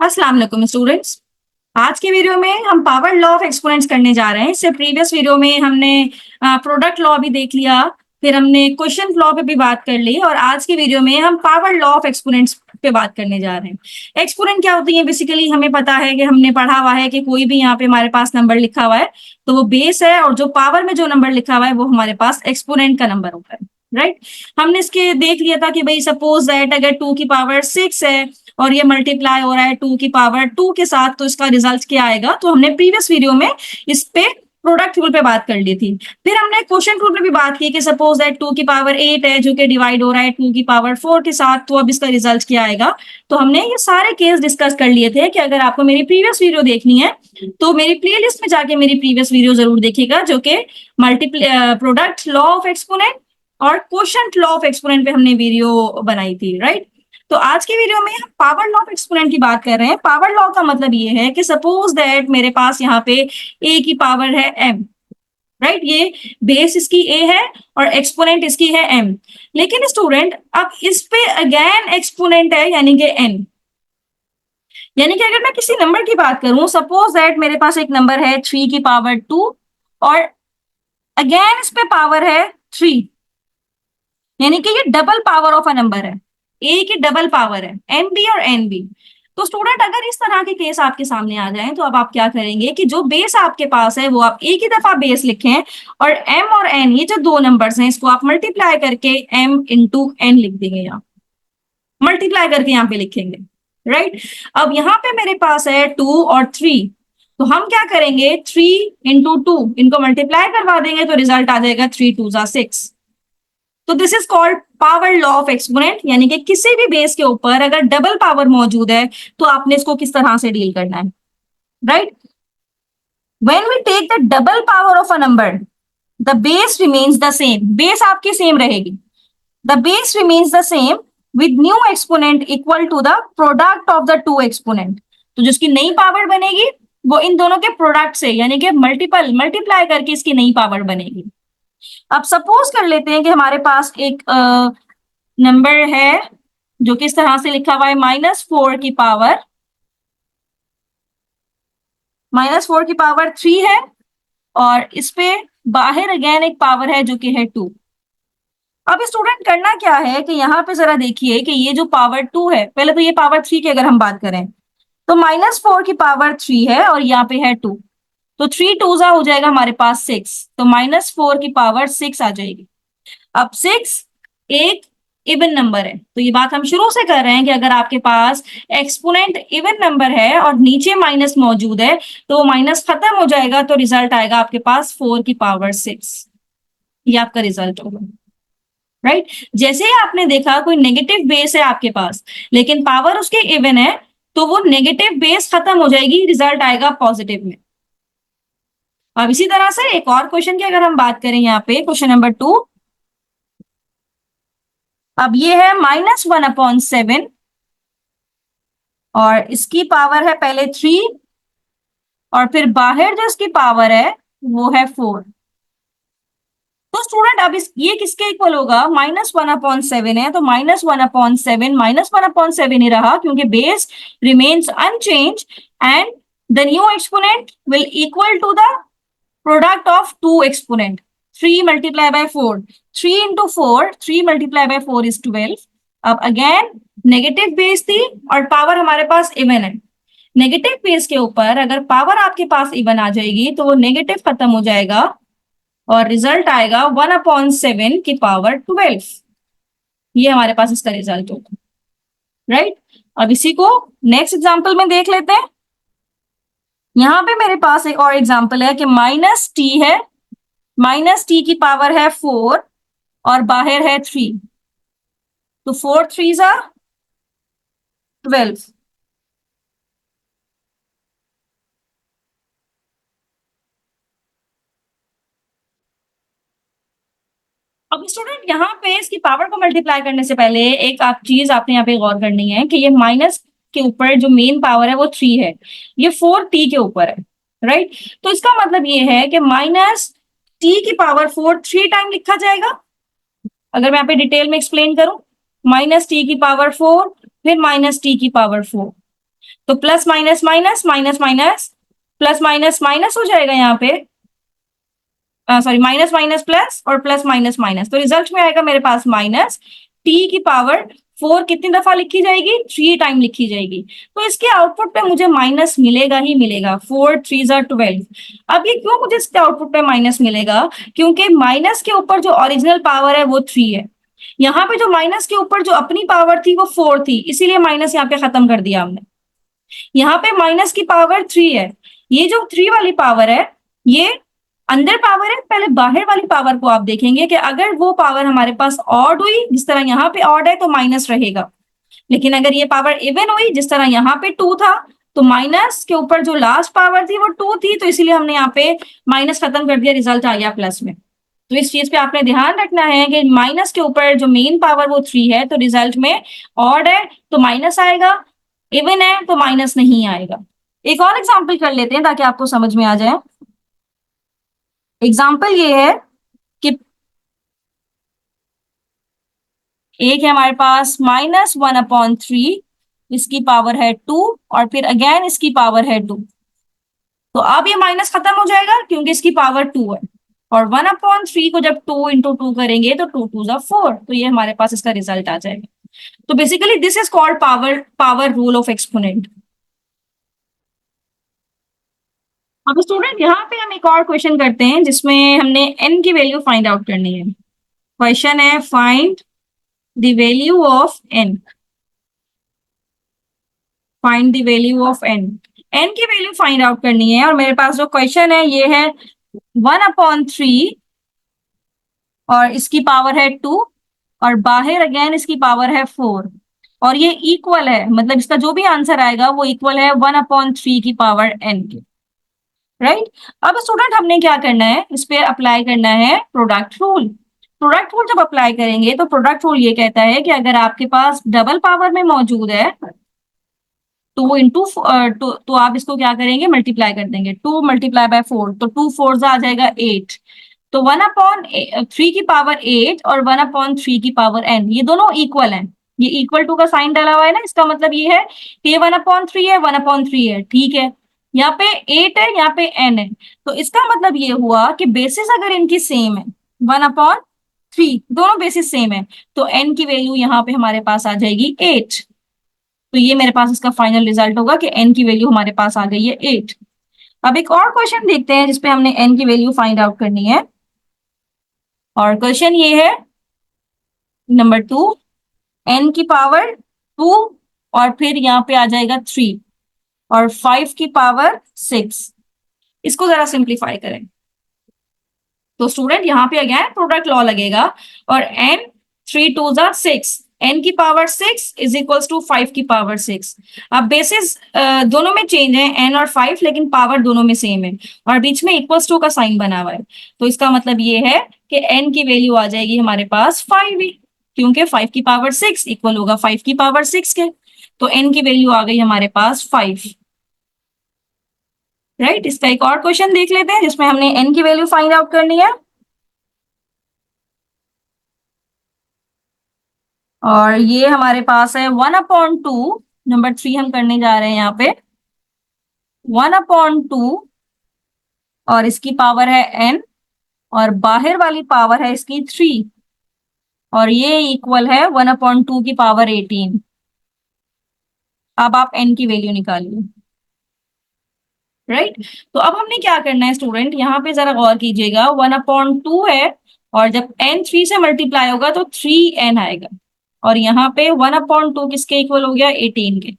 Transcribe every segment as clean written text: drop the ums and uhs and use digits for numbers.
अस्सलाम वालेकुम स्टूडेंट्स। आज के वीडियो में हम पावर लॉ ऑफ एक्सपोनेंट्स करने जा रहे हैं। इससे प्रीवियस वीडियो में हमने प्रोडक्ट लॉ भी देख लिया, फिर हमने क्वेश्चन लॉ पे भी बात कर ली और आज के वीडियो में हम पावर लॉ ऑफ एक्सपोनेंट्स पे बात करने जा रहे हैं। एक्सपोनेंट क्या होती है? बेसिकली हमें पता है कि हमने पढ़ा हुआ है कि कोई भी यहाँ पे हमारे पास नंबर लिखा हुआ है तो वो बेस है और जो पावर में जो नंबर लिखा हुआ है वो हमारे पास एक्सपोनेंट का नंबर होता है, राइट। हमने इसके देख लिया था कि भाई सपोज दैट अगर 2 की पावर 6 है और ये मल्टीप्लाई हो रहा है 2 की पावर 2 के साथ, तो इसका रिजल्ट क्या आएगा? तो हमने प्रीवियस वीडियो में इस पे प्रोडक्ट रूल पे बात कर ली थी। फिर हमने क्वेश्चन रूल पे भी बात की कि सपोज दैट 2 की पावर 8 है जो कि डिवाइड हो रहा है 2 की पावर 4 के साथ, तो अब इसका रिजल्ट क्या आएगा? तो हमने ये सारे केस डिस्कस कर लिए थे कि अगर आपको मेरी प्रीवियस वीडियो देखनी है तो मेरी प्लेलिस्ट में जाके मेरी प्रीवियस वीडियो जरूर देखिएगा, जो कि प्रोडक्ट लॉ ऑफ एक्सपोनेंट और क्वोशंट लॉ ऑफ एक्सपोनेंट पे हमने वीडियो बनाई थी, राइट। तो आज की वीडियो में हम पावर लॉ ऑफ एक्सपोनेंट की बात कर रहे हैं। पावर लॉ का मतलब ये है कि सपोज दैट मेरे पास यहाँ पे a की पावर है m, राइट। ये बेस इसकी a है और एक्सपोनेंट इसकी है m। लेकिन स्टूडेंट अब इस पे अगेन एक्सपोनेंट है यानी कि n। यानी कि अगर मैं किसी नंबर की बात करूं, सपोज दैट मेरे पास एक नंबर है 3 की पावर 2 और अगेन इस पे पावर है 3, यानी कि ये double power of a number है, ए की डबल पावर है, एन बी और एन बी। तो स्टूडेंट अगर इस तरह के केस आपके सामने आ जाएं तो अब आप क्या करेंगे कि जो बेस आपके पास है वो आप एक ही दफा बेस लिखें और एम और एन ये जो दो नंबर्स हैं इसको आप मल्टीप्लाई करके एम इंटू एन लिख देंगे, यहाँ मल्टीप्लाई करके यहाँ पे लिखेंगे, राइट। अब यहाँ पे मेरे पास है 2 और 3, तो हम क्या करेंगे 3 इंटू 2 इनको मल्टीप्लाई करवा देंगे तो रिजल्ट आ जाएगा 3 2 जा 6। तो this is called power law of exponent, यानी कि किसी भी बेस के ऊपर अगर डबल पावर मौजूद है तो आपने इसको किस तरह से डील करना है, right. When we take the double power of a number the base remains the same, base आपकी सेम रहेगी, the base remains the same with new exponent equal to the product of the two exponent. तो जिसकी नई power बनेगी वो इन दोनों के product से यानी कि मल्टीप्लाई करके इसकी नई पावर बनेगी। अब सपोज कर लेते हैं कि हमारे पास एक नंबर है जो किस तरह से लिखा हुआ है -4 की पावर -4 की पावर 3 है और इस पे बाहर अगेन एक पावर है जो कि है 2। अब स्टूडेंट करना क्या है कि यहाँ पे जरा देखिए कि ये जो पावर 2 है, पहले तो ये पावर 3 की अगर हम बात करें तो -4 की पावर 3 है और यहाँ पे है 2, तो 3 2 हो जाएगा हमारे पास 6, तो -4 की पावर 6 आ जाएगी। अब 6 एक इवन नंबर है, तो ये बात हम शुरू से कर रहे हैं कि अगर आपके पास एक्सपोनेंट इवन नंबर है और नीचे माइनस मौजूद है तो माइनस खत्म हो जाएगा, तो रिजल्ट आएगा आपके पास 4 की पावर 6। ये आपका रिजल्ट होगा, राइट। जैसे ही आपने देखा कोई नेगेटिव बेस है आपके पास लेकिन पावर उसके इवन है, तो वो नेगेटिव बेस खत्म हो जाएगी, रिजल्ट आएगा पॉजिटिव में। अब इसी तरह से एक और क्वेश्चन की अगर हम बात करें, यहाँ पे क्वेश्चन नंबर 2, अब ये है -1/7 और इसकी पावर है पहले 3 और फिर बाहर जो इसकी पावर है वो है 4। तो स्टूडेंट अब ये किसके इक्वल होगा? -1/7 है तो -1/7 ही रहा क्योंकि base remains unchanged and the new exponent will equal to the product of two exponent. 3 multiply by 4, 3 into 4, 3 multiply by 4 is 12। अब अगेन नेगेटिव बेस थी और पावर हमारे पास इवन है। नेगेटिव बेस के ऊपर अगर पावर आपके पास इवन आ जाएगी तो वो नेगेटिव खत्म हो जाएगा और रिजल्ट आएगा 1/7 की पावर 12। ये हमारे पास इसका रिजल्ट होगा, राइट। अब इसी को नेक्स्ट एग्जाम्पल में देख लेते हैं। यहां पे मेरे पास एक और एग्जाम्पल है कि -t है, -t की पावर है 4 और बाहर है 3, तो 4 3 12। अब स्टूडेंट यहाँ पे इसकी पावर को मल्टीप्लाई करने से पहले एक आप चीज आपने यहाँ पे गौर करनी है कि ये माइनस के ऊपर जो मेन पावर है वो 3 है, ये 4t के ऊपर है, राइट। तो इसका मतलब ये है कि -t की पावर 4 3 टाइम लिखा जाएगा। अगर मैं यहाँ पे डिटेल में एक्सप्लेन करूं, -t की पावर 4 फिर -t की पावर 4, तो plus minus minus minus minus plus minus minus हो जाएगा यहाँ पे, सॉरी माइनस माइनस प्लस और प्लस माइनस माइनस, तो रिजल्ट में आएगा मेरे पास माइनस टी की पावर 4 कितनी दफा लिखी जाएगी, 3 टाइम लिखी जाएगी। तो इसके आउटपुट पे मुझे माइनस मिलेगा ही मिलेगा, 4 3 12। अब ये क्यों मुझे इसके आउटपुट पे माइनस मिलेगा, क्योंकि माइनस के ऊपर जो ओरिजिनल पावर है वो 3 है, यहाँ पे जो माइनस के ऊपर जो अपनी पावर थी वो 4 थी, इसीलिए माइनस यहाँ पे खत्म कर दिया हमने। यहाँ पे माइनस की पावर 3 है, ये जो 3 वाली पावर है ये अंदर पावर है। पहले बाहर वाली पावर को आप देखेंगे कि अगर वो पावर हमारे पास ऑड हुई, जिस तरह यहाँ पे ऑड है तो माइनस रहेगा, लेकिन अगर ये पावर इवन हुई जिस तरह यहाँ पे 2 था, तो माइनस के ऊपर जो लास्ट पावर थी वो 2 थी, तो इसीलिए हमने यहाँ पे माइनस खत्म कर दिया, रिजल्ट आ गया प्लस में। तो इस चीज पे आपने ध्यान रखना है कि माइनस के ऊपर जो मेन पावर वो 3 है, तो रिजल्ट में ऑड है तो माइनस आएगा, इवन है तो माइनस नहीं आएगा। एक और एग्जाम्पल कर लेते हैं ताकि आपको समझ में आ जाए। एग्जाम्पल ये है कि एक है हमारे पास -1/3, इसकी पावर है 2, और फिर अगेन इसकी पावर है 2। तो अब ये माइनस खत्म हो जाएगा क्योंकि इसकी पावर 2 है, और 1/3 को जब 2 इंटू 2 करेंगे तो 2 2 जा 4, तो ये हमारे पास इसका रिजल्ट आ जाएगा। तो basically this is called power rule of exponent. अब स्टूडेंट यहाँ पे हम एक और क्वेश्चन करते हैं जिसमें हमने n की वैल्यू फाइंड आउट करनी है। क्वेश्चन है find the value of n, find the value of n। n की वैल्यू फाइंड आउट करनी है, और मेरे पास जो क्वेश्चन है ये है 1/3 और इसकी पावर है 2, और बाहर अगेन इसकी पावर है 4, और ये इक्वल है, मतलब इसका जो भी आंसर आएगा वो इक्वल है 1/3 की पावर n के। राइट, अब स्टूडेंट हमने क्या करना है, इस पे अप्लाई करना है प्रोडक्ट रूल। प्रोडक्ट रूल जब अप्लाई करेंगे तो प्रोडक्ट रूल ये कहता है कि अगर आपके पास डबल पावर में मौजूद है 2 इंटू तो आप इसको क्या करेंगे, मल्टीप्लाई कर देंगे, 2 मल्टीप्लाई बाय 4, तो 2 4 आ जाएगा 8। तो 1/3 की पावर 8 और 1/3 की पावर n, ये दोनों इक्वल हैं, ये इक्वल टू का साइन डाला हुआ है ना, इसका मतलब ये है कि ये 1/3 है, 1/3 है, ठीक है। यहाँ पे 8 है, यहाँ पे n है, तो इसका मतलब ये हुआ कि बेसिस अगर इनकी सेम है, 1/3 दोनों बेसिस सेम है, तो n की वैल्यू यहाँ पे हमारे पास आ जाएगी 8। तो ये मेरे पास इसका फाइनल रिजल्ट होगा कि n की वैल्यू हमारे पास आ गई है 8। अब एक और क्वेश्चन देखते हैं जिसपे हमने n की वैल्यू फाइंड आउट करनी है, और क्वेश्चन ये है नंबर 2, n की पावर 2 और फिर यहाँ पे आ जाएगा 3 और 5 की पावर 6। इसको जरा सिंप्लीफाई करें तो स्टूडेंट यहाँ पे अगेन प्रोडक्ट लॉ लगेगा, और n 3 2 6, n की पावर 6 इज इक्वल्स टू 5 की पावर 6। अब बेसिस दोनों में चेंज है n और 5, लेकिन पावर दोनों में सेम है, और बीच में इक्वल्स टू का साइन बना हुआ है, तो इसका मतलब ये है कि n की वैल्यू आ जाएगी हमारे पास 5 ही, क्योंकि 5 की पावर 6 इक्वल होगा 5 की पावर 6 के, तो n की वैल्यू आ गई हमारे पास 5। राइट, इसका एक और क्वेश्चन देख लेते हैं जिसमें हमने n की वैल्यू फाइंड आउट करनी है, और ये हमारे पास है 1/2, नंबर 3 हम करने जा रहे हैं यहाँ पे 1/2, और इसकी पावर है n, और बाहर वाली पावर है इसकी 3, और ये इक्वल है 1/2 की पावर 18। अब आप n की वैल्यू निकालिए। राइट, तो अब हमने क्या करना है स्टूडेंट, यहाँ पे जरा गौर कीजिएगा, 1/2 है, और जब n 3 से मल्टीप्लाई होगा तो 3n आएगा, और यहाँ पे 1/2 किसके इक्वल हो गया, 18 के।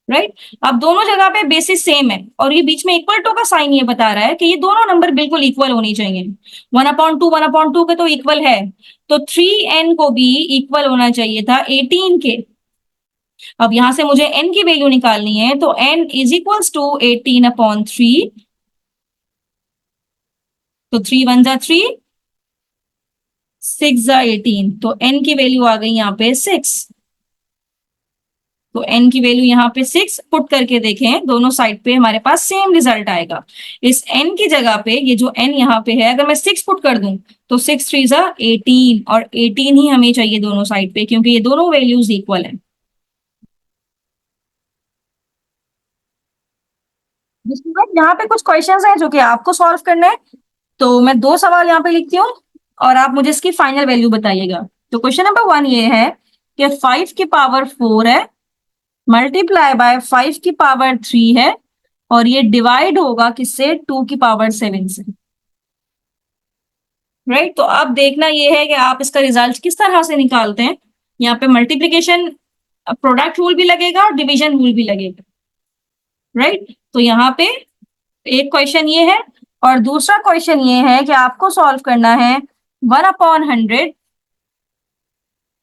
राइट, अब दोनों जगह पे बेसिस सेम है, और ये बीच में इक्वल टू का साइन ये बता रहा है कि ये दोनों नंबर बिल्कुल इक्वल होनी चाहिए। 1/2 के तो इक्वल है, तो 3n को भी इक्वल होना चाहिए था 18 के। अब यहां से मुझे n की वैल्यू निकालनी है, तो n इज इक्वल्स टू 18/3, तो 3 1 जा 3, 6 जा 18, तो n की वैल्यू आ गई यहाँ पे 6। तो n की वैल्यू यहाँ पे 6 पुट करके देखें, दोनों साइड पे हमारे पास सेम रिजल्ट आएगा। इस n की जगह पे ये जो n यहाँ पे है, अगर मैं 6 पुट कर दूं तो 6 3 जा 18, और 18 ही हमें चाहिए दोनों साइड पे, क्योंकि ये दोनों वैल्यूज इक्वल है। स्टूडेंट यहाँ पे कुछ क्वेश्चंस हैं जो कि आपको सॉल्व करना है। तो मैं दो सवाल यहाँ पे लिखती हूँ और आप मुझे इसकी फाइनल वैल्यू बताइएगा। तो क्वेश्चन नंबर 1 ये है कि 5 की पावर 4 है, मल्टीप्लाई बाय 5 की पावर 3 है, और ये डिवाइड होगा किससे? 2 की पावर 7 से। राइट, तो अब देखना ये है कि आप इसका रिजल्ट किस तरह से निकालते हैं। यहाँ पे मल्टीप्लीकेशन प्रोडक्ट रूल भी लगेगा और डिवीजन रूल भी लगेगा। राइट, तो यहाँ पे एक क्वेश्चन ये है और दूसरा क्वेश्चन ये है कि आपको सॉल्व करना है 1/100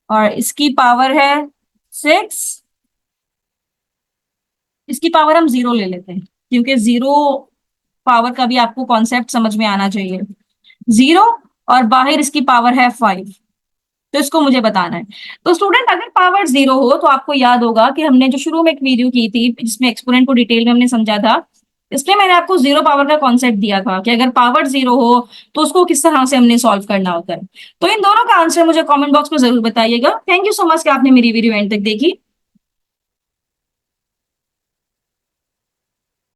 और इसकी पावर है 6। इसकी पावर हम 0 ले लेते हैं क्योंकि 0 पावर का भी आपको कॉन्सेप्ट समझ में आना चाहिए। 0 और बाहर इसकी पावर है 5, तो इसको मुझे बताना है। तो स्टूडेंट अगर पावर 0 हो तो आपको याद होगा कि हमने जो शुरू में एक वीडियो की थी जिसमें एक्सपोनेंट को डिटेल में हमने समझा था, इसमें मैंने आपको 0 पावर का कॉन्सेप्ट दिया था कि अगर पावर 0 हो तो उसको किस तरह से हमने सॉल्व करना होता है। तो इन दोनों का आंसर मुझे कमेंट बॉक्स में जरूर बताइएगा। थैंक यू सो मच कि आपने मेरी वीडियो एंड तक देखी।